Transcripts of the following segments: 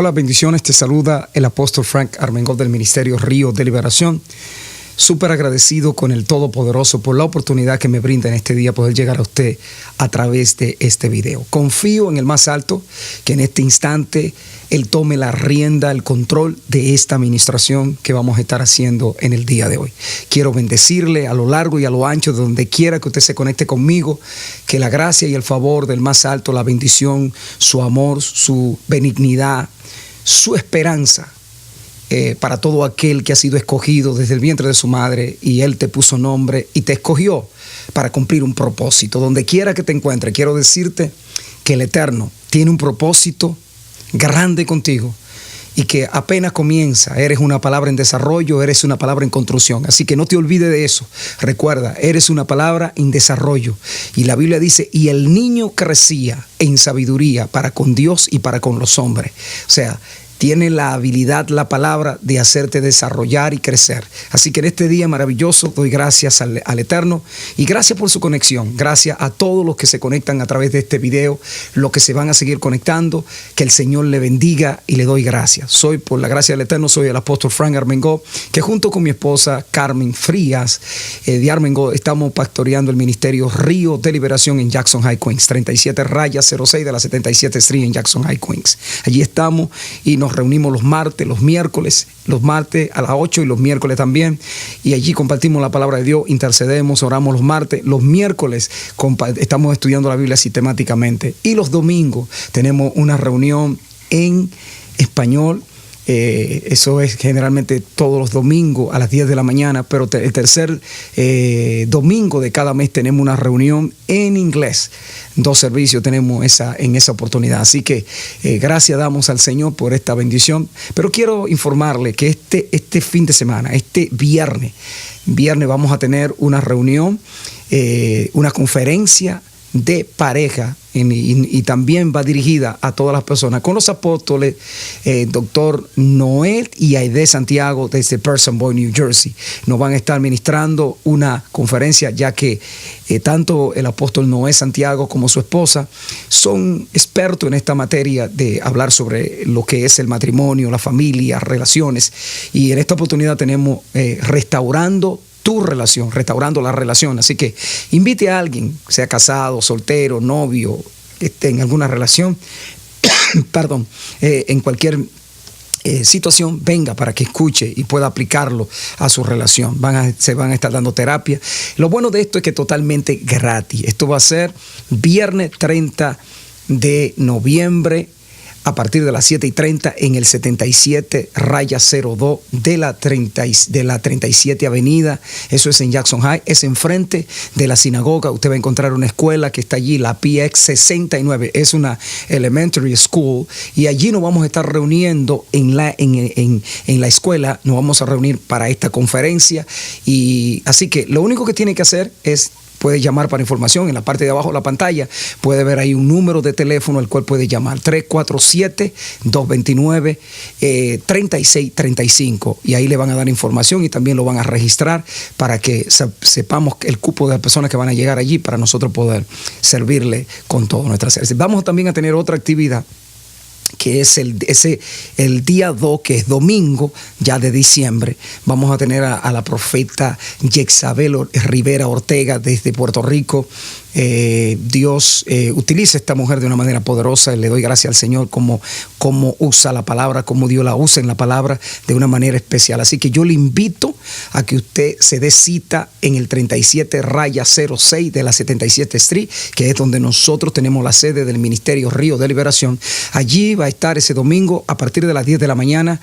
Hola, bendiciones, te saluda el apóstol Frank Armengol del Ministerio Río de Liberación. Súper agradecido con el Todopoderoso por la oportunidad que me brinda en este día poder llegar a usted a través de este video. Confío en el más alto que en este instante Él tome la rienda, el control de esta administración que vamos a estar haciendo en el día de hoy. Quiero bendecirle a lo largo y a lo ancho de donde quiera que usted se conecte conmigo, que la gracia y el favor del más alto, la bendición, su amor, su benignidad, su esperanza, para todo aquel que ha sido escogido desde el vientre de su madre y Él te puso nombre y te escogió para cumplir un propósito. Donde quiera que te encuentres, quiero decirte que el Eterno tiene un propósito grande contigo y que apenas comienza. Eres una palabra en desarrollo, eres una palabra en construcción. Así que no te olvides de eso. Recuerda, eres una palabra en desarrollo. Y la Biblia dice, y el niño crecía en sabiduría para con Dios y para con los hombres. O sea, tiene la habilidad, la palabra de hacerte desarrollar y crecer. Así que en este día maravilloso doy gracias al Eterno y gracias por su conexión. Gracias a todos los que se conectan a través de este video, los que se van a seguir conectando. Que el Señor le bendiga y le doy gracias. Soy, por la gracia del Eterno, soy el apóstol Frank Armengol, que junto con mi esposa Carmen Frías de Armengol estamos pastoreando el ministerio Río de Liberación en Jackson High, Queens, 37-06 de la 77 Street en Jackson High, Queens. Allí estamos y nos reunimos los martes, los miércoles a las 8 y los miércoles también, y allí compartimos la palabra de Dios, intercedemos, oramos los martes. Los miércoles estamos estudiando la Biblia sistemáticamente, y los domingos tenemos una reunión en español. Eso es generalmente todos los domingos a las 10 de la mañana, pero el tercer domingo de cada mes tenemos una reunión en inglés. 2 servicios tenemos en esa oportunidad. Así que gracias damos al Señor por esta bendición. Pero quiero informarle que este fin de semana, este viernes vamos a tener una reunión, una conferencia de pareja, y también va dirigida a todas las personas, con los apóstoles doctor Noel y Aide Santiago desde Ponsonby, New Jersey. Nos van a estar ministrando una conferencia, ya que tanto el apóstol Noel Santiago como su esposa son expertos en esta materia de hablar sobre lo que es el matrimonio, la familia, relaciones, y en esta oportunidad tenemos restaurando tu relación, restaurando la relación. Así que invite a alguien, sea casado, soltero, novio, que esté en alguna relación, en cualquier situación, venga para que escuche y pueda aplicarlo a su relación. Se van a estar dando terapia. Lo bueno de esto es que es totalmente gratis. Esto va a ser viernes 30 de noviembre, a partir de las 7:30 en el 77-02 de la 37 Avenida. Eso es en Jackson High. Es enfrente de la sinagoga. Usted va a encontrar una escuela que está allí, la PX 69. Es una elementary school. Y allí nos vamos a estar reuniendo en la escuela. Nos vamos a reunir para esta conferencia. Y así que lo único que tiene que hacer es, puede llamar para información. En la parte de abajo de la pantalla puede ver ahí un número de teléfono al cual puede llamar, 347-229-3635, y ahí le van a dar información y también lo van a registrar para que sepamos el cupo de personas que van a llegar allí para nosotros poder servirle con todo nuestras servicios. Vamos también a tener otra actividad, que es el día 2, que es domingo ya de diciembre. Vamos a tener a la profeta Jezabel Rivera Ortega desde Puerto Rico. Dios utiliza a esta mujer de una manera poderosa. Le doy gracias al Señor cómo usa la palabra, cómo Dios la usa en la palabra de una manera especial. Así que yo le invito a que usted se dé cita en el 37-06 de la 77 Street, que es donde nosotros tenemos la sede del Ministerio Río de Liberación. Allí va a estar ese domingo a partir de las 10 de la mañana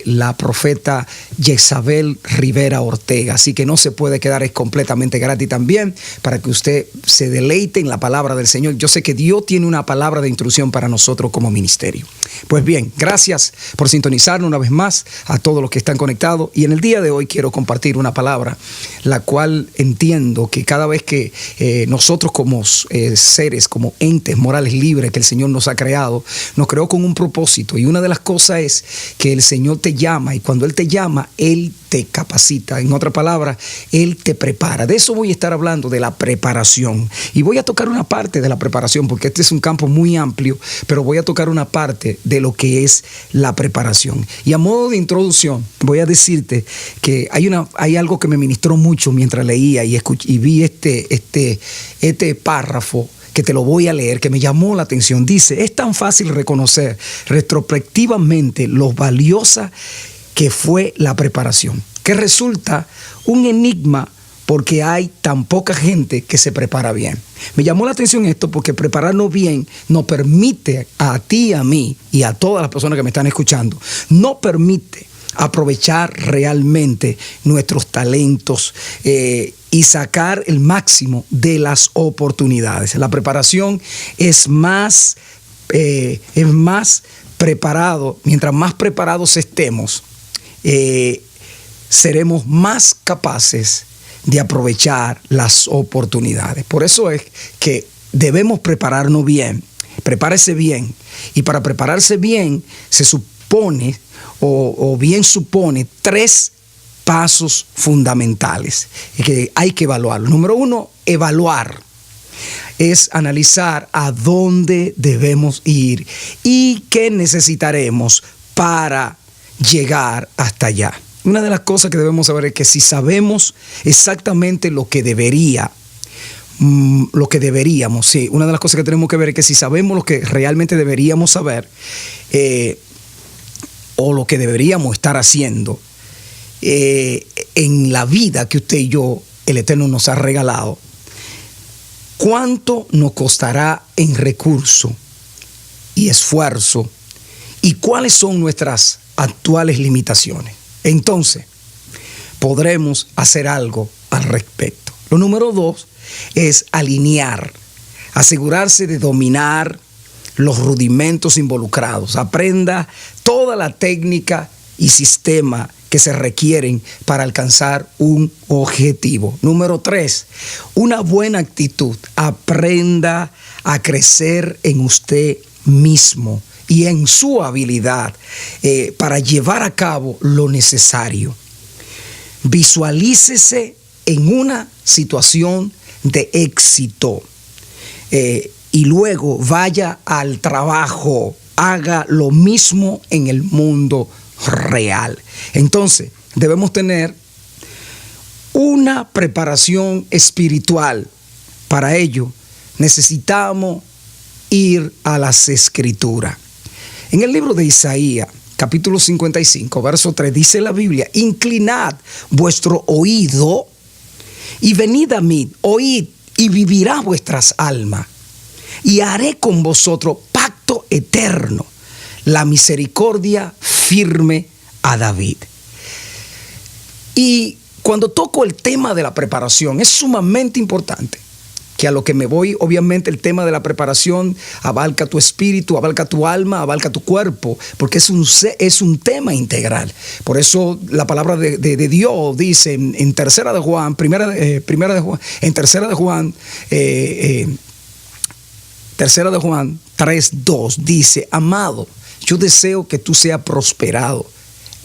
la profeta Jezabel Rivera Ortega. Así que no se puede quedar, es completamente gratis también, para que usted se deleite en la palabra del Señor. Yo sé que Dios tiene una palabra de instrucción para nosotros como ministerio. Pues bien, gracias por sintonizarnos una vez más a todos los que están conectados. Y en el día de hoy quiero compartir una palabra, la cual entiendo que cada vez que nosotros como seres, como entes morales libres que el Señor nos ha creado, nos creó con un propósito. Y una de las cosas es que el Señor te llama, y cuando Él te llama, Él te capacita. En otras palabras, Él te prepara. De eso voy a estar hablando, de la preparación. Y voy a tocar una parte de la preparación, porque este es un campo muy amplio, pero voy a tocar una parte de lo que es la preparación. Y a modo de introducción, voy a decirte que hay algo que me ministró mucho mientras leía y vi este párrafo, que te lo voy a leer, que me llamó la atención. Dice: es tan fácil reconocer retrospectivamente lo valiosa que fue la preparación, que resulta un enigma porque hay tan poca gente que se prepara bien. Me llamó la atención esto porque prepararnos bien nos permite a ti, a mí y a todas las personas que me están escuchando, nos permite aprovechar realmente nuestros talentos y sacar el máximo de las oportunidades. La preparación es más preparado. Mientras más preparados estemos, seremos más capaces de aprovechar las oportunidades. Por eso es que debemos prepararnos bien. Prepárese bien. Y para prepararse bien se supone o bien supone 3 pasos fundamentales que hay que evaluar. Número 1, evaluar. Es analizar a dónde debemos ir y qué necesitaremos para llegar hasta allá. Una de las cosas que debemos saber es que si sabemos exactamente lo que deberíamos, sí, una de las cosas que tenemos que ver es que si sabemos lo que realmente deberíamos saber, o lo que deberíamos estar haciendo en la vida que usted y yo, el Eterno, nos ha regalado, ¿cuánto nos costará en recurso y esfuerzo? ¿Y cuáles son nuestras actuales limitaciones? Entonces, podremos hacer algo al respecto. Lo número 2 es alinear, asegurarse de dominar los rudimentos involucrados. Aprenda toda la técnica y sistema que se requieren para alcanzar un objetivo. Número 3, una buena actitud. Aprenda a crecer en usted mismo y en su habilidad para llevar a cabo lo necesario. Visualícese en una situación de éxito y luego vaya al trabajo, haga lo mismo en el mundo real. Entonces, debemos tener una preparación espiritual. Para ello, necesitamos ir a las Escrituras. En el libro de Isaías, capítulo 55, verso 3, dice la Biblia: inclinad vuestro oído y venid a mí, oíd y vivirá vuestras almas, y haré con vosotros pacto eterno, la misericordia firme a David. Y cuando toco el tema de la preparación, es sumamente importante que a lo que me voy, obviamente el tema de la preparación abarca tu espíritu, abarca tu alma, abarca tu cuerpo, porque es un tema integral. Por eso la palabra de Dios dice en tercera de Juan, tercera de Juan 3:2 dice: amado, yo deseo que tú seas prosperado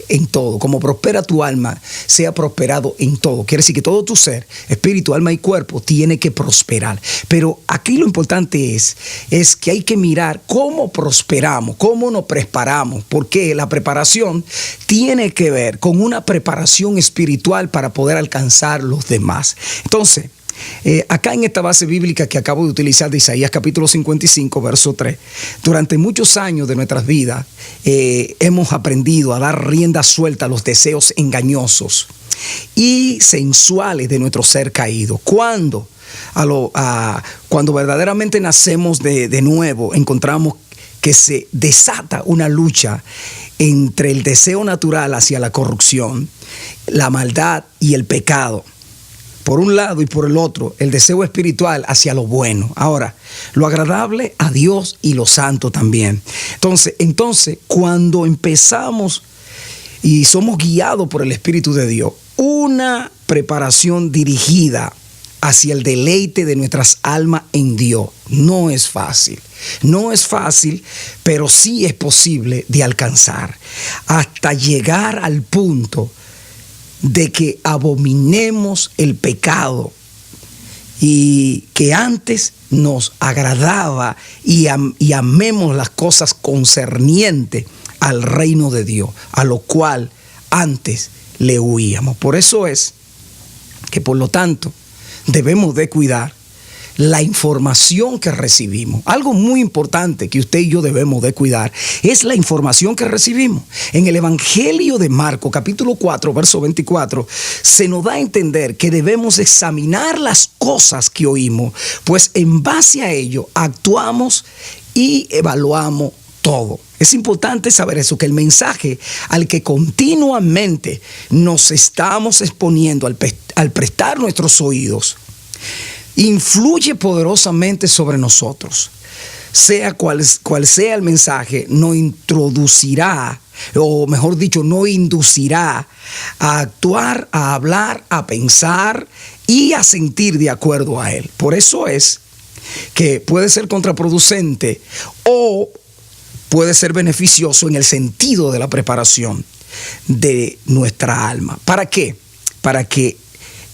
en todo, como prospera tu alma, sea prosperado en todo. Quiere decir que todo tu ser, espíritu, alma y cuerpo, tiene que prosperar. Pero aquí lo importante es que hay que mirar cómo prosperamos, cómo nos preparamos, porque la preparación tiene que ver con una preparación espiritual para poder alcanzar los demás. Entonces, acá en esta base bíblica que acabo de utilizar de Isaías capítulo 55, verso 3, durante muchos años de nuestras vidas hemos aprendido a dar rienda suelta a los deseos engañosos y sensuales de nuestro ser caído. Cuando verdaderamente nacemos de nuevo, encontramos que se desata una lucha entre el deseo natural hacia la corrupción, la maldad y el pecado, por un lado, y por el otro, el deseo espiritual hacia lo bueno. Ahora, lo agradable a Dios y lo santo también. Entonces, cuando empezamos y somos guiados por el Espíritu de Dios, una preparación dirigida hacia el deleite de nuestras almas en Dios no es fácil. No es fácil, pero sí es posible de alcanzar hasta llegar al punto de que abominemos el pecado y que antes nos agradaba y amemos las cosas concernientes al reino de Dios, a lo cual antes le huíamos. Por eso es que, por lo tanto, debemos de cuidar la información que recibimos. Algo muy importante que usted y yo debemos de cuidar es la información que recibimos. En el Evangelio de Marcos, capítulo 4, verso 24, se nos da a entender que debemos examinar las cosas que oímos, pues en base a ello actuamos y evaluamos todo. Es importante saber eso, que el mensaje al que continuamente nos estamos exponiendo al prestar nuestros oídos influye poderosamente sobre nosotros. Sea cual sea el mensaje, nos introducirá, o mejor dicho, nos inducirá a actuar, a hablar, a pensar y a sentir de acuerdo a él. Por eso es que puede ser contraproducente o puede ser beneficioso en el sentido de la preparación de nuestra alma. ¿Para qué? Para que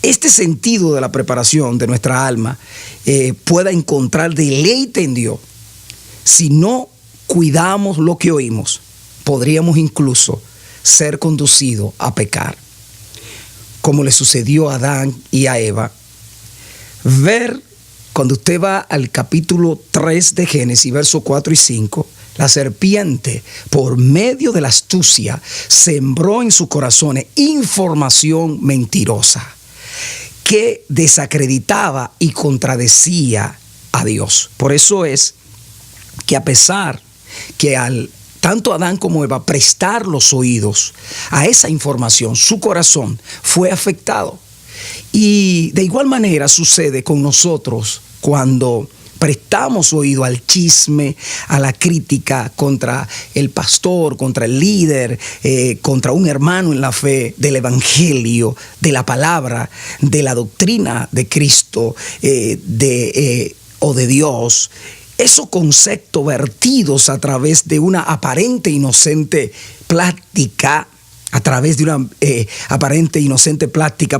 este sentido de la preparación de nuestra alma pueda encontrar deleite en Dios. Si no cuidamos lo que oímos, podríamos incluso ser conducidos a pecar, como le sucedió a Adán y a Eva. Cuando usted va al capítulo 3 de Génesis, versos 4 y 5, la serpiente, por medio de la astucia, sembró en sus corazones información mentirosa que desacreditaba y contradecía a Dios. Por eso es que, a pesar que tanto Adán como Eva prestar los oídos a esa información, su corazón fue afectado. Y de igual manera sucede con nosotros cuando prestamos oído al chisme, a la crítica contra el pastor, contra el líder, contra un hermano en la fe, del evangelio, de la palabra, de la doctrina de Cristo o de Dios. Esos conceptos vertidos a través de una aparente inocente plática,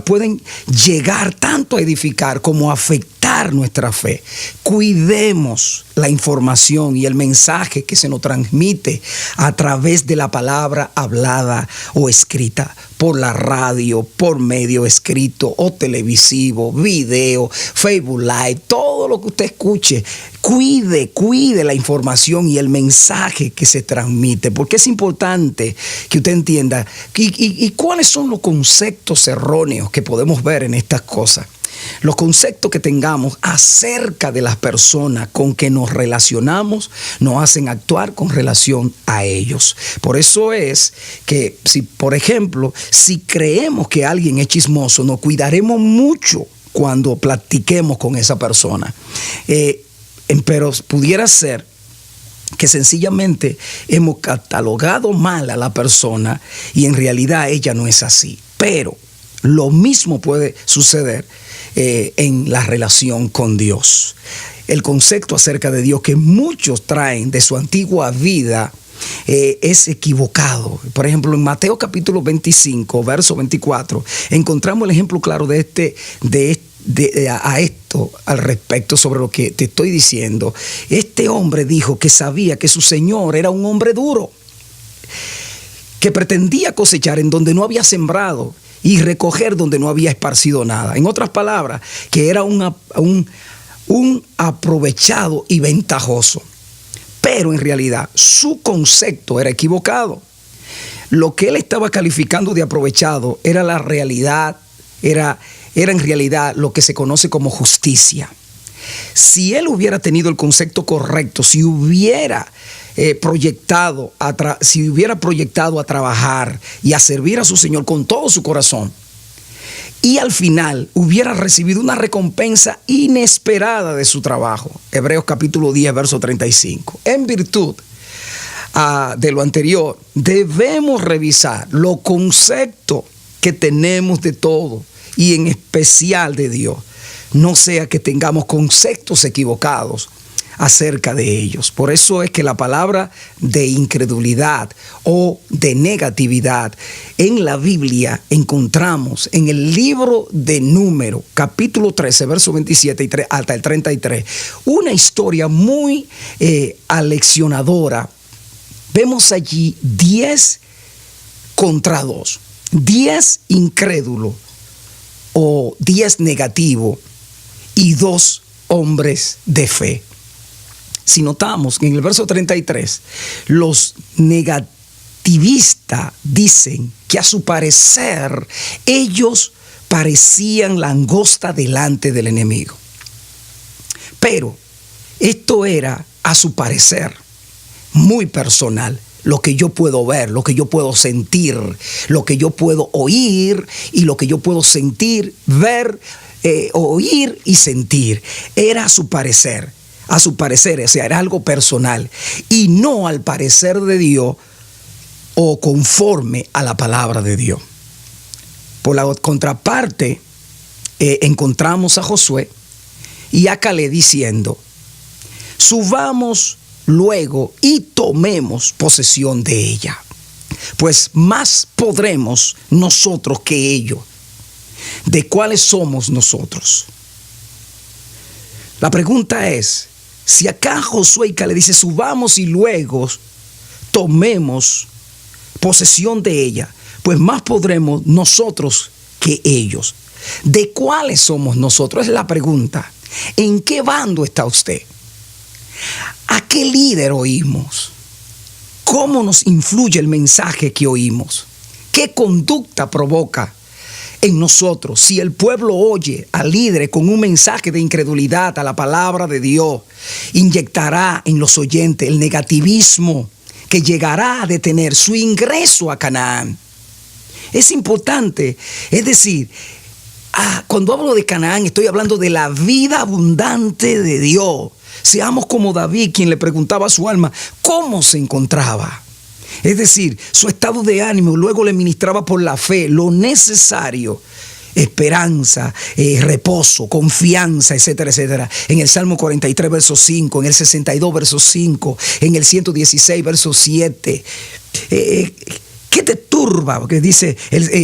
pueden llegar tanto a edificar como a afectar nuestra fe. Cuidemos la información y el mensaje que se nos transmite a través de la palabra hablada o escrita, por la radio, por medio escrito o televisivo, video, Facebook Live, todo lo que usted escuche. Cuide la información y el mensaje que se transmite, porque es importante que usted entienda y cuáles son los conceptos erróneos que podemos ver en estas cosas. Los conceptos que tengamos acerca de las personas con que nos relacionamos nos hacen actuar con relación a ellos. Por eso es que, por ejemplo, si creemos que alguien es chismoso, nos cuidaremos mucho cuando platiquemos con esa persona. Pero pudiera ser que sencillamente hemos catalogado mal a la persona y en realidad ella no es así. Pero lo mismo puede suceder en la relación con Dios. El concepto acerca de Dios que muchos traen de su antigua vida es equivocado. Por ejemplo, en Mateo capítulo 25, verso 24, encontramos el ejemplo claro al respecto sobre lo que te estoy diciendo. Este hombre dijo que sabía que su señor era un hombre duro, que pretendía cosechar en donde no había sembrado y recoger donde no había esparcido nada. En otras palabras, que era un aprovechado y ventajoso. Pero en realidad su concepto era equivocado. Lo que él estaba calificando de aprovechado era la realidad, era en realidad lo que se conoce como justicia. Si él hubiera tenido el concepto correcto, si hubiera proyectado a trabajar y a servir a su Señor con todo su corazón, y al final hubiera recibido una recompensa inesperada de su trabajo. Hebreos capítulo 10, verso 35. En virtud de lo anterior, debemos revisar los conceptos que tenemos de todo y en especial de Dios. No sea que tengamos conceptos equivocados acerca de ellos. Por eso es que la palabra de incredulidad o de negatividad en la Biblia encontramos en el libro de Números, capítulo 13, verso 27 hasta el 33, una historia muy aleccionadora. Vemos allí 10 contra 2, 10 incrédulos o 10 negativos y 2 hombres de fe. Si notamos que en el verso 33, los negativistas dicen que a su parecer ellos parecían langosta delante del enemigo. Pero esto era a su parecer muy personal. Lo que yo puedo ver, lo que yo puedo sentir, lo que yo puedo oír y lo que yo puedo sentir, ver, oír y sentir. Era a su parecer, o sea, era algo personal y no al parecer de Dios o conforme a la palabra de Dios. Por la contraparte, encontramos a Josué y a Caleb diciendo: subamos luego y tomemos posesión de ella, pues más podremos nosotros que ellos. ¿De cuáles somos nosotros? La pregunta es, si acá Josué y Caleb dice subamos y luego tomemos posesión de ella, pues más podremos nosotros que ellos. ¿De cuáles somos nosotros? Es la pregunta. ¿En qué bando está usted? ¿A qué líder oímos? ¿Cómo nos influye el mensaje que oímos? ¿Qué conducta provoca en nosotros? Si el pueblo oye al líder con un mensaje de incredulidad a la palabra de Dios, inyectará en los oyentes el negativismo que llegará a detener su ingreso a Canaán. Es importante, es decir, cuando hablo de Canaán estoy hablando de la vida abundante de Dios. Seamos como David, quien le preguntaba a su alma cómo se encontraba. Es decir, su estado de ánimo, luego le ministraba por la fe lo necesario: esperanza, reposo, confianza, etcétera, etcétera. En el Salmo 43, verso 5, en el 62, verso 5, en el 116, verso 7. ¿Qué te turba? Porque dice,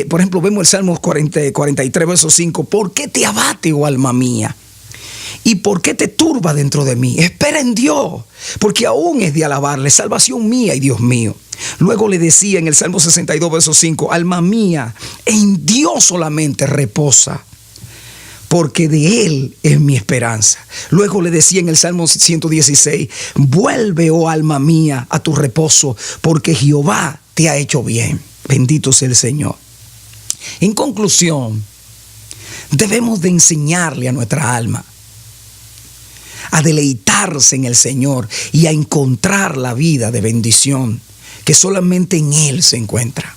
por ejemplo, vemos el Salmo 43, verso 5. ¿Por qué te abate, oh alma mía? ¿Y por qué te turba dentro de mí? Espera en Dios, porque aún es de alabarle, salvación mía y Dios mío. Luego le decía en el Salmo 62, verso 5, alma mía, en Dios solamente reposa, porque de Él es mi esperanza. Luego le decía en el Salmo 116, vuelve, oh alma mía, a tu reposo, porque Jehová te ha hecho bien. Bendito sea el Señor. En conclusión, debemos de enseñarle a nuestra alma a deleitarse en el Señor y a encontrar la vida de bendición que solamente en Él se encuentra.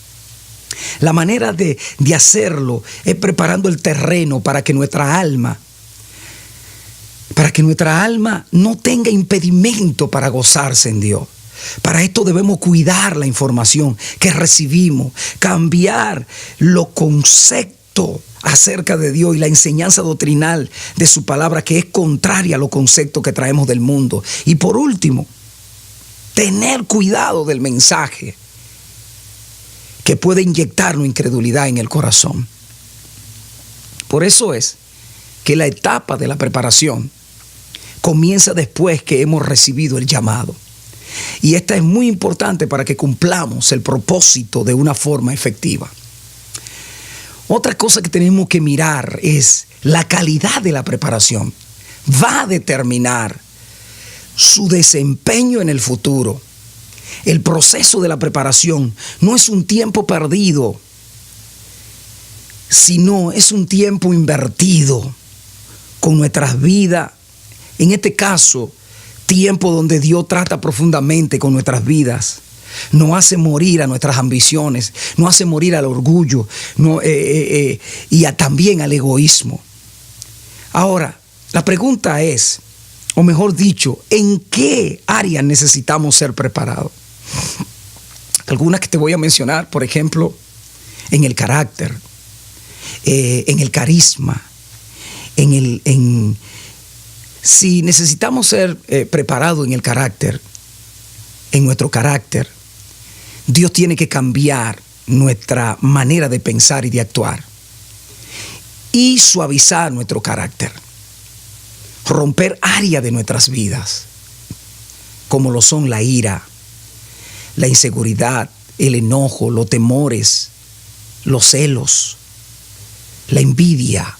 La manera de hacerlo es preparando el terreno para que nuestra alma no tenga impedimento para gozarse en Dios. Para esto debemos cuidar la información que recibimos, cambiar los conceptos acerca de Dios y la enseñanza doctrinal de su palabra, que es contraria a los conceptos que traemos del mundo. Y por último, tener cuidado del mensaje que puede inyectarnos incredulidad en el corazón. Por eso es que la etapa de la preparación comienza después que hemos recibido el llamado. Y esta es muy importante para que cumplamos el propósito de una forma efectiva. Otra cosa que tenemos que mirar es la calidad de la preparación. Va a determinar su desempeño en el futuro. El proceso de la preparación no es un tiempo perdido, sino es un tiempo invertido con nuestras vidas. En este caso, tiempo donde Dios trata profundamente con nuestras vidas. No hace morir a nuestras ambiciones, no hace morir al orgullo y también al egoísmo. Ahora, la pregunta es, o mejor dicho, ¿en qué áreas necesitamos ser preparados? Algunas que te voy a mencionar, por ejemplo, en el carácter, en el carisma, en Si necesitamos ser preparados en el carácter, en nuestro carácter, Dios tiene que cambiar nuestra manera de pensar y de actuar y suavizar nuestro carácter, romper áreas de nuestras vidas, como lo son la ira, la inseguridad, el enojo, los temores, los celos, la envidia,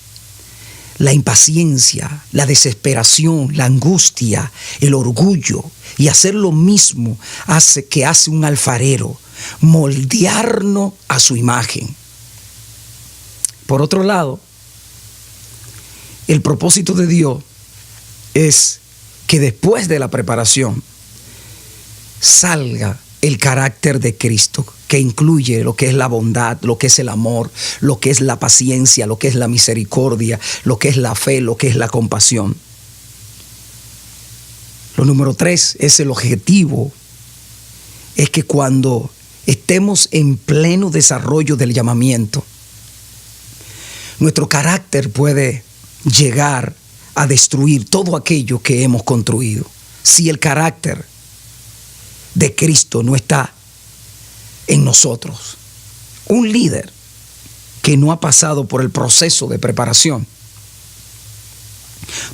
la impaciencia, la desesperación, la angustia, el orgullo, y hacer lo mismo que hace un alfarero, moldearnos a su imagen. Por otro lado, el propósito de Dios es que después de la preparación salga el carácter de Cristo, que incluye lo que es la bondad, lo que es el amor, lo que es la paciencia, lo que es la misericordia, lo que es la fe, lo que es la compasión. Lo número 3 es el objetivo, es que cuando estemos en pleno desarrollo del llamamiento, nuestro carácter puede llegar a destruir todo aquello que hemos construido. Si el carácter de Cristo no está en nosotros, un líder que no ha pasado por el proceso de preparación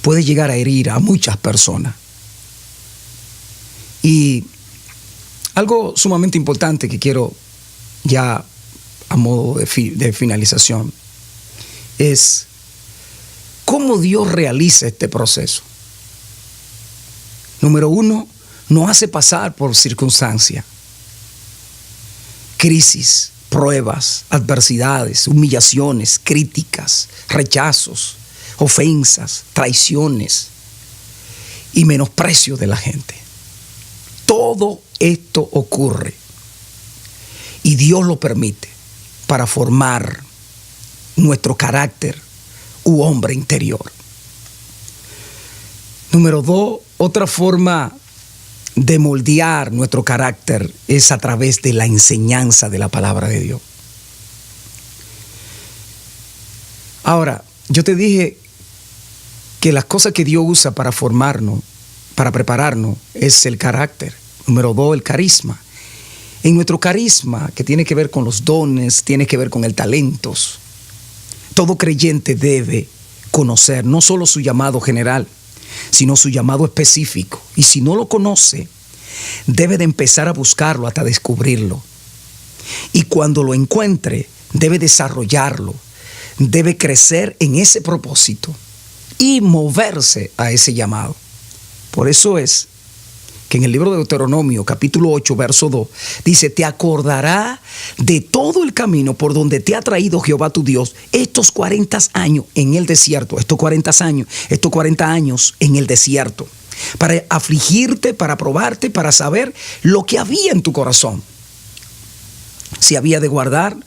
puede llegar a herir a muchas personas. Y algo sumamente importante que quiero ya a modo de finalización es cómo Dios realiza este proceso. Número 1, nos hace pasar por circunstancias, crisis, pruebas, adversidades, humillaciones, críticas, rechazos, ofensas, traiciones y menosprecio de la gente. Todo esto ocurre y Dios lo permite para formar nuestro carácter u hombre interior. Número 2, otra forma de moldear nuestro carácter es a través de la enseñanza de la palabra de Dios. Ahora, yo te dije que las cosas que Dios usa para formarnos, para prepararnos, es el carácter. Número 2, el carisma. En nuestro carisma, que tiene que ver con los dones, tiene que ver con el talentos, todo creyente debe conocer no solo su llamado general, sino su llamado específico. Y si no lo conoce, debe de empezar a buscarlo hasta descubrirlo. Y cuando lo encuentre, debe desarrollarlo, debe crecer en ese propósito y moverse a ese llamado. Por eso es que en el libro de Deuteronomio, capítulo 8, verso 2, dice: te acordará de todo el camino por donde te ha traído Jehová tu Dios estos 40 años en el desierto, estos 40 años en el desierto, para afligirte, para probarte, para saber lo que había en tu corazón, si había de guardar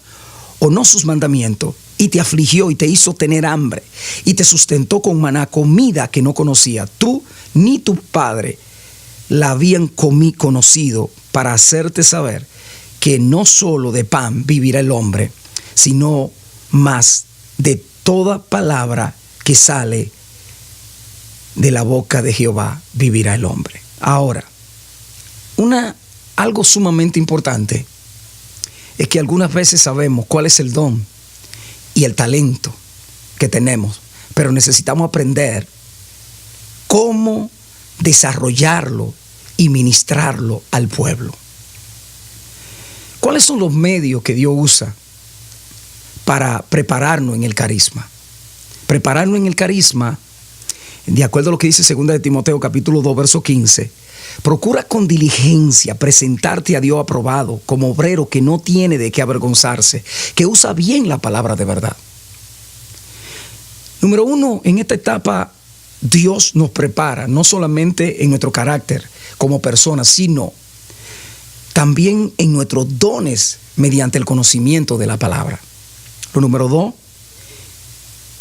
o no sus mandamientos. Y te afligió y te hizo tener hambre y te sustentó con maná, comida que no conocía tú ni tu padre la habían conocido, para hacerte saber que no solo de pan vivirá el hombre, sino más de toda palabra que sale de la boca de Jehová vivirá el hombre. Ahora, algo sumamente importante es que algunas veces sabemos cuál es el don y el talento que tenemos, pero necesitamos aprender cómo desarrollarlo y ministrarlo al pueblo. ¿Cuáles son los medios que Dios usa para prepararnos en el carisma? Prepararnos en el carisma, de acuerdo a lo que dice 2 de Timoteo capítulo 2, verso 15, procura con diligencia presentarte a Dios aprobado, como obrero que no tiene de qué avergonzarse, que usa bien la palabra de verdad. Número 1, en esta etapa Dios nos prepara no solamente en nuestro carácter como personas, sino también en nuestros dones mediante el conocimiento de la palabra. Lo número 2,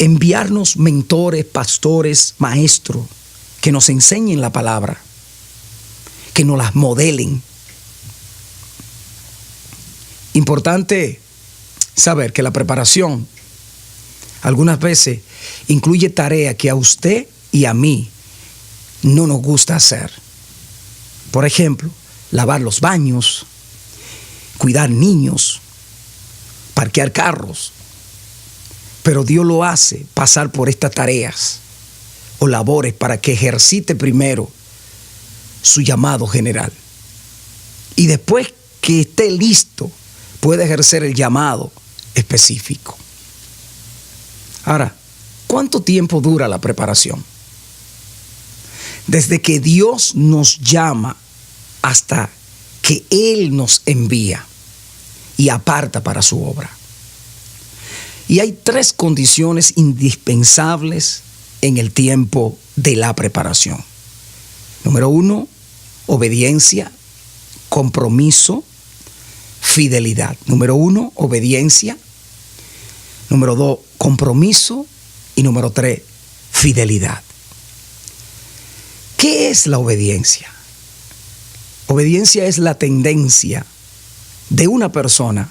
enviarnos mentores, pastores, maestros que nos enseñen la palabra, que nos las modelen. Importante saber que la preparación algunas veces incluye tareas que a usted y a mí no nos gusta hacer. Por ejemplo, lavar los baños, cuidar niños, parquear carros. Pero Dios lo hace pasar por estas tareas o labores para que ejercite primero su llamado general. Y después que esté listo, puede ejercer el llamado específico. Ahora, ¿cuánto tiempo dura la preparación? Desde que Dios nos llama hasta que Él nos envía y aparta para su obra. Y hay 3 condiciones indispensables en el tiempo de la preparación. Número 1, obediencia, compromiso, fidelidad. Número 1, obediencia. Número 2, compromiso. Y número 3, fidelidad. ¿Qué es la obediencia? Obediencia es la tendencia de una persona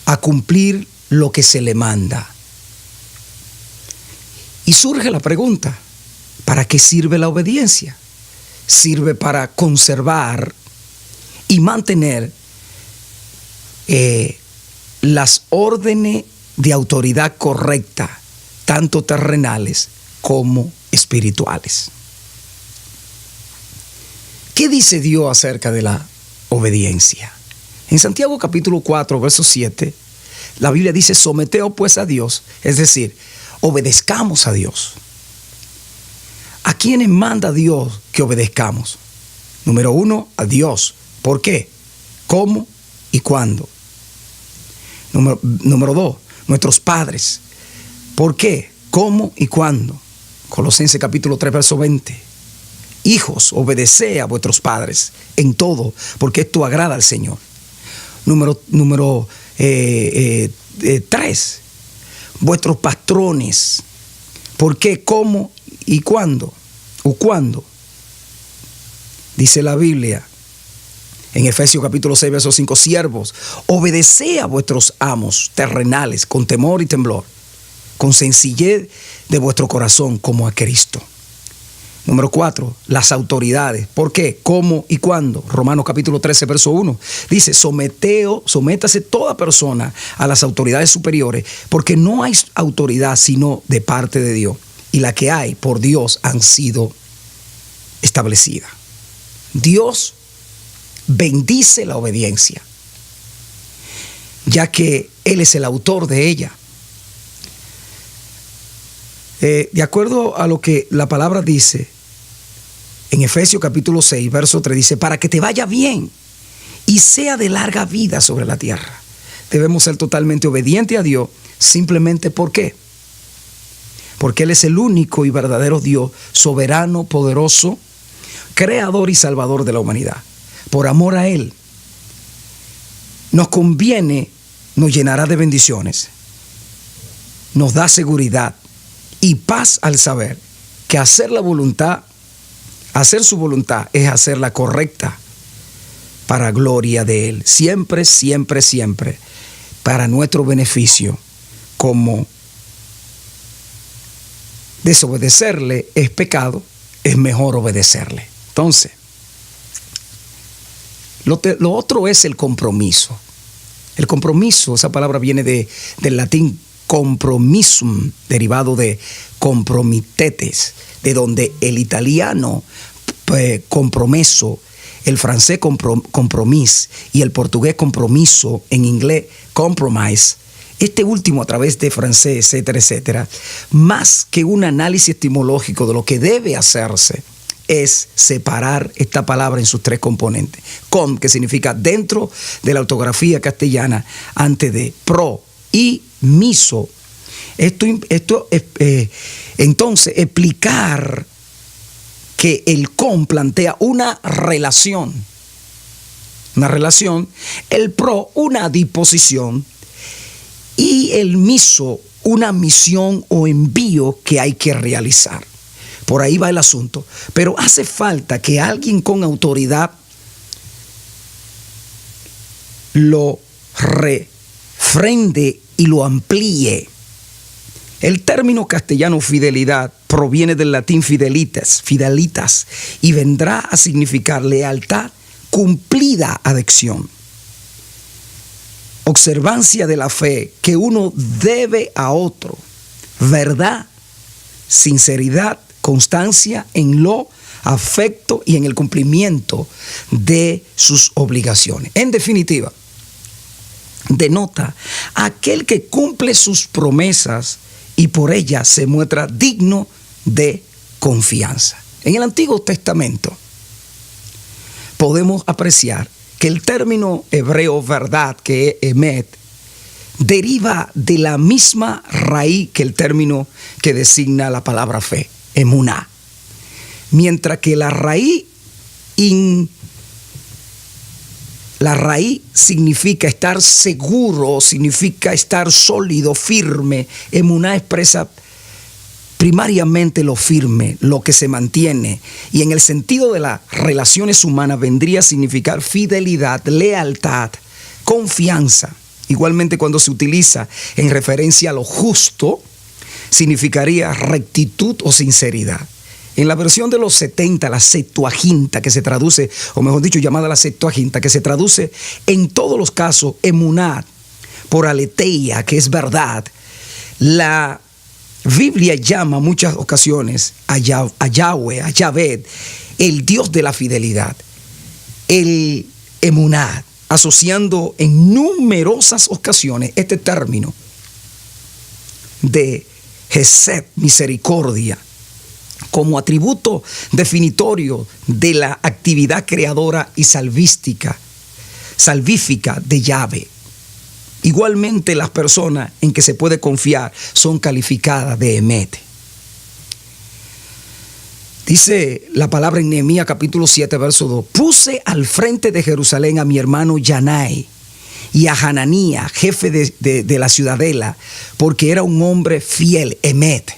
a cumplir lo que se le manda. Y surge la pregunta, ¿para qué sirve la obediencia? Sirve para conservar y mantener las órdenes de autoridad correcta, tanto terrenales como espirituales. ¿Qué dice Dios acerca de la obediencia? En Santiago capítulo 4, verso 7, la Biblia dice, someteos pues a Dios, es decir, obedezcamos a Dios. ¿A quiénes manda Dios que obedezcamos? Número 1, a Dios. ¿Por qué? ¿Cómo y cuándo? Número 2, nuestros padres. ¿Por qué? ¿Cómo y cuándo? Colosenses capítulo 3, verso 20. Hijos, obedeced a vuestros padres en todo, porque esto agrada al Señor. Número 3, vuestros patrones. ¿Por qué? ¿Cómo y cuándo? ¿O cuándo? Dice la Biblia en Efesios capítulo 6, verso 5, siervos, obedeced a vuestros amos terrenales con temor y temblor, con sencillez de vuestro corazón como a Cristo. Número 4, las autoridades. ¿Por qué? ¿Cómo y cuándo? Romanos capítulo 13, verso 1. Dice, sométase toda persona a las autoridades superiores, porque no hay autoridad sino de parte de Dios. Y la que hay por Dios han sido establecidas. Dios bendice la obediencia, ya que Él es el autor de ella. De acuerdo a lo que la palabra dice, en Efesios capítulo 6, verso 3, dice, para que te vaya bien y sea de larga vida sobre la tierra. Debemos ser totalmente obedientes a Dios, simplemente ¿por qué? Porque Él es el único y verdadero Dios, soberano, poderoso, creador y salvador de la humanidad. Por amor a Él, nos conviene, nos llenará de bendiciones, nos da seguridad y paz al saber que hacer su voluntad es hacer la correcta para gloria de Él. Siempre, siempre, siempre para nuestro beneficio. Como desobedecerle es pecado, es mejor obedecerle. Entonces, lo otro es el compromiso. El compromiso, esa palabra viene del latín compromisum, derivado de compromittetes, de donde el italiano compromeso, el francés compromis y el portugués compromiso, en inglés compromise. Este último a través de francés, etcétera, etcétera, más que un análisis etimológico de lo que debe hacerse, es separar esta palabra en sus 3 componentes. Com, que significa dentro de la ortografía castellana, antes de pro, y miso. Entonces, explicar que el com plantea una relación, el pro una disposición y el miso una misión o envío que hay que realizar. Por ahí va el asunto. Pero hace falta que alguien con autoridad lo refrende y lo amplíe. El término castellano fidelidad proviene del latín fidelitas, y vendrá a significar lealtad, cumplida adhesión, observancia de la fe que uno debe a otro, verdad, sinceridad, constancia en lo afecto y en el cumplimiento de sus obligaciones. En definitiva, denota a aquel que cumple sus promesas y por ella se muestra digno de confianza. En el Antiguo Testamento podemos apreciar que el término hebreo verdad, que es emet, deriva de la misma raíz que el término que designa la palabra fe, emuná. Mientras que la raíz significa estar seguro, significa estar sólido, firme. Emuná expresa primariamente lo firme, lo que se mantiene. Y en el sentido de las relaciones humanas vendría a significar fidelidad, lealtad, confianza. Igualmente, cuando se utiliza en referencia a lo justo, significaría rectitud o sinceridad. En la versión de los 70, la Septuaginta, que se traduce, o mejor dicho, llamada la Septuaginta, que se traduce en todos los casos, emuná, por aletheia, que es verdad, la Biblia llama muchas ocasiones a Yahweh, a Yahvé, el Dios de la fidelidad, el emuná, asociando en numerosas ocasiones este término de Hesed, misericordia, como atributo definitorio de la actividad creadora y salvífica de Yahvé. Igualmente, las personas en que se puede confiar son calificadas de emet. Dice la palabra en Nehemías capítulo 7, verso 2. Puse al frente de Jerusalén a mi hermano Yanai y a Hananías, jefe de la ciudadela, porque era un hombre fiel, emet,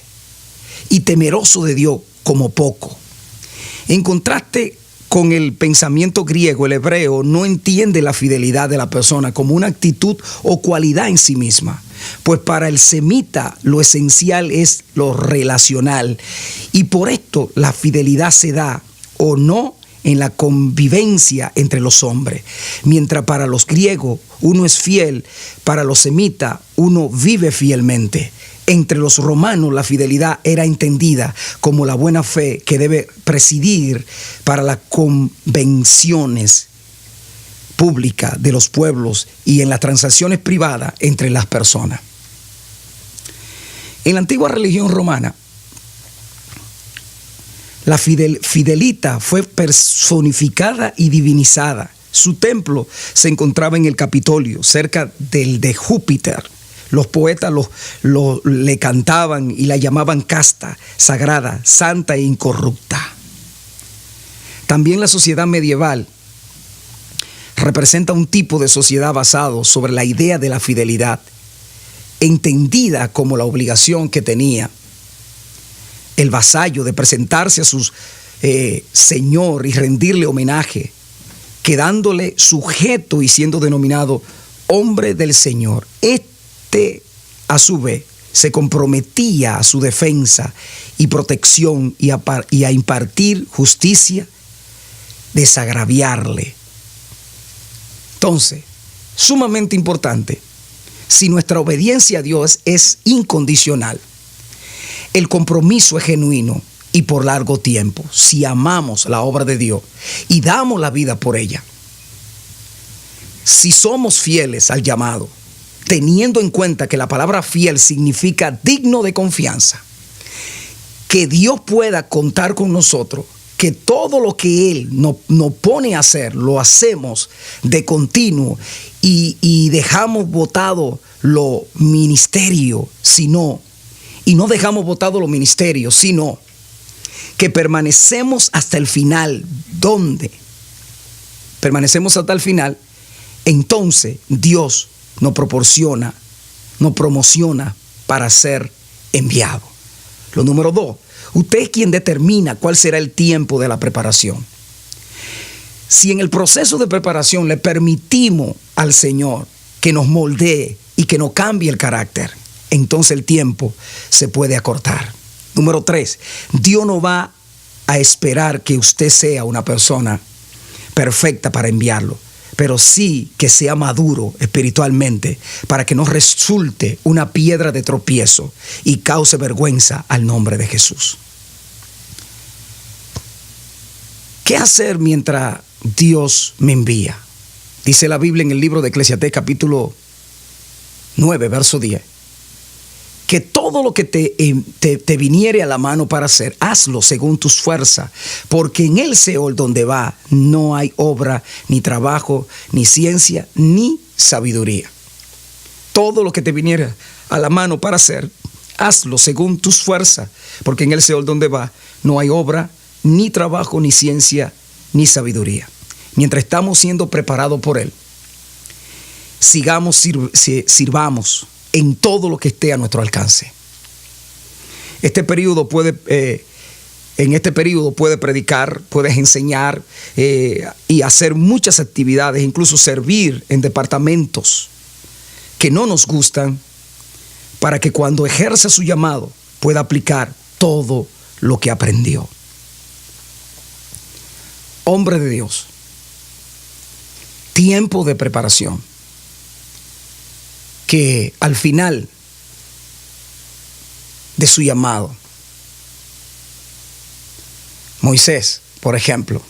y temeroso de Dios como poco. En contraste con el pensamiento griego, el hebreo no entiende la fidelidad de la persona como una actitud o cualidad en sí misma, pues para el semita lo esencial es lo relacional, y por esto la fidelidad se da o no en la convivencia entre los hombres. Mientras para los griegos uno es fiel, para los semitas uno vive fielmente. Entre los romanos la fidelidad era entendida como la buena fe que debe presidir para las convenciones públicas de los pueblos y en las transacciones privadas entre las personas. En la antigua religión romana, la fidelita fue personificada y divinizada. Su templo se encontraba en el Capitolio, cerca del de Júpiter. Los poetas le cantaban y la llamaban casta, sagrada, santa e incorrupta. También la sociedad medieval representa un tipo de sociedad basado sobre la idea de la fidelidad, entendida como la obligación que tenía el vasallo de presentarse a su señor y rendirle homenaje, quedándole sujeto y siendo denominado hombre del Señor. A su vez, se comprometía a su defensa y protección y a impartir justicia, desagraviarle. Entonces, sumamente importante, si nuestra obediencia a Dios es incondicional, el compromiso es genuino y por largo tiempo, si amamos la obra de Dios y damos la vida por ella, si somos fieles al llamado, teniendo en cuenta que la palabra fiel significa digno de confianza, que Dios pueda contar con nosotros, que todo lo que Él nos pone a hacer, lo hacemos de continuo y dejamos botado lo ministerio, y no dejamos botado los ministerios, sino que permanecemos hasta el final. ¿Dónde? Permanecemos hasta el final. Entonces Dios nos proporciona, nos promociona para ser enviado. Lo número 2, usted es quien determina cuál será el tiempo de la preparación. Si en el proceso de preparación le permitimos al Señor que nos moldee y que nos cambie el carácter, entonces el tiempo se puede acortar. Número 3, Dios no va a esperar que usted sea una persona perfecta para enviarlo, pero sí que sea maduro espiritualmente para que no resulte una piedra de tropiezo y cause vergüenza al nombre de Jesús. ¿Qué hacer mientras Dios me envía? Dice la Biblia en el libro de Eclesiastés capítulo 9, verso 10, que todo lo que te viniere a la mano para hacer, hazlo según tus fuerzas, porque en el Seol donde va no hay obra, ni trabajo, ni ciencia, ni sabiduría. Todo lo que te viniera a la mano para hacer, hazlo según tus fuerzas, porque en el Seol donde va no hay obra, ni trabajo, ni ciencia, ni sabiduría. Mientras estamos siendo preparados por Él, sirvamos en todo lo que esté a nuestro alcance. En este periodo puedes predicar, puedes enseñar y hacer muchas actividades, incluso servir en departamentos que no nos gustan, para que cuando ejerza su llamado pueda aplicar todo lo que aprendió. Hombre de Dios, tiempo de preparación, que al final de su llamado, Moisés, por ejemplo,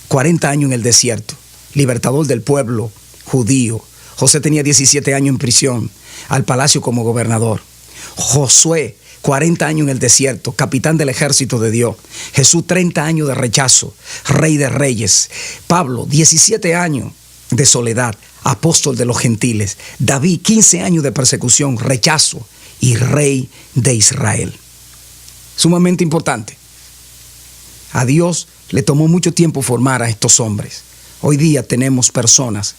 40 años en el desierto, libertador del pueblo judío. José tenía 17 años en prisión, al palacio como gobernador. Josué, 40 años en el desierto, capitán del ejército de Dios. Jesús, 30 años de rechazo, rey de reyes. Pablo, 17 años de soledad, apóstol de los gentiles. David, 15 años de persecución, rechazo y rey de Israel. Sumamente importante. A Dios le tomó mucho tiempo formar a estos hombres. Hoy día tenemos personas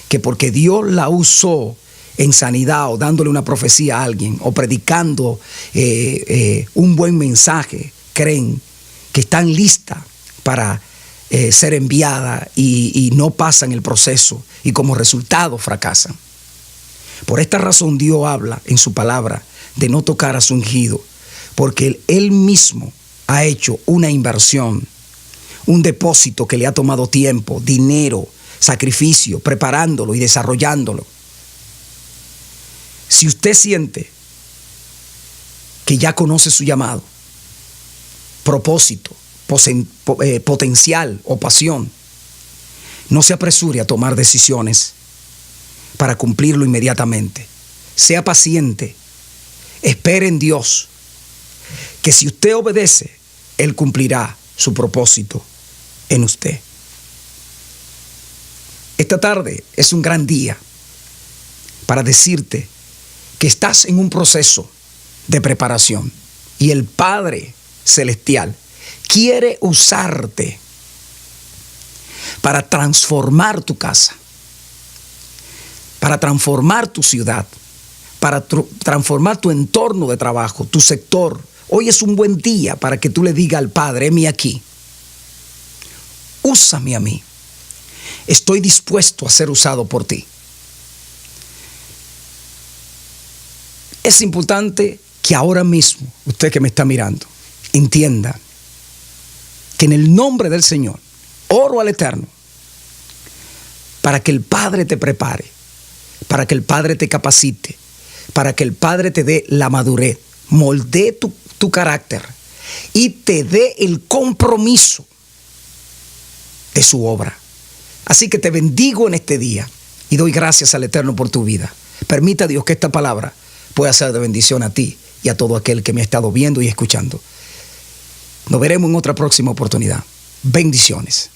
que porque Dios la usó en sanidad o dándole una profecía a alguien o predicando un buen mensaje, creen que están listas para ser enviadas y no pasan el proceso y como resultado fracasan. Por esta razón Dios habla en su palabra de no tocar a su ungido, porque Él mismo ha hecho una inversión, un depósito que le ha tomado tiempo, dinero, sacrificio, preparándolo y desarrollándolo. Si usted siente que ya conoce su llamado, propósito, potencial o pasión, no se apresure a tomar decisiones para cumplirlo inmediatamente. Sea paciente, espere en Dios, que si usted obedece, Él cumplirá su propósito en usted. Esta tarde es un gran día para decirte que estás en un proceso de preparación y el Padre Celestial quiere usarte para transformar tu casa, para transformar tu ciudad, para transformar tu entorno de trabajo, tu sector. Hoy es un buen día para que tú le digas al Padre: heme aquí, úsame a mí, estoy dispuesto a ser usado por ti. Es importante que ahora mismo, usted que me está mirando, entienda que en el nombre del Señor, oro al Eterno, para que el Padre te prepare, para que el Padre te capacite, para que el Padre te dé la madurez, moldee tu carácter y te dé el compromiso de su obra. Así que te bendigo en este día y doy gracias al Eterno por tu vida. Permita, Dios, que esta palabra pueda ser de bendición a ti y a todo aquel que me ha estado viendo y escuchando. Nos veremos en otra próxima oportunidad. Bendiciones.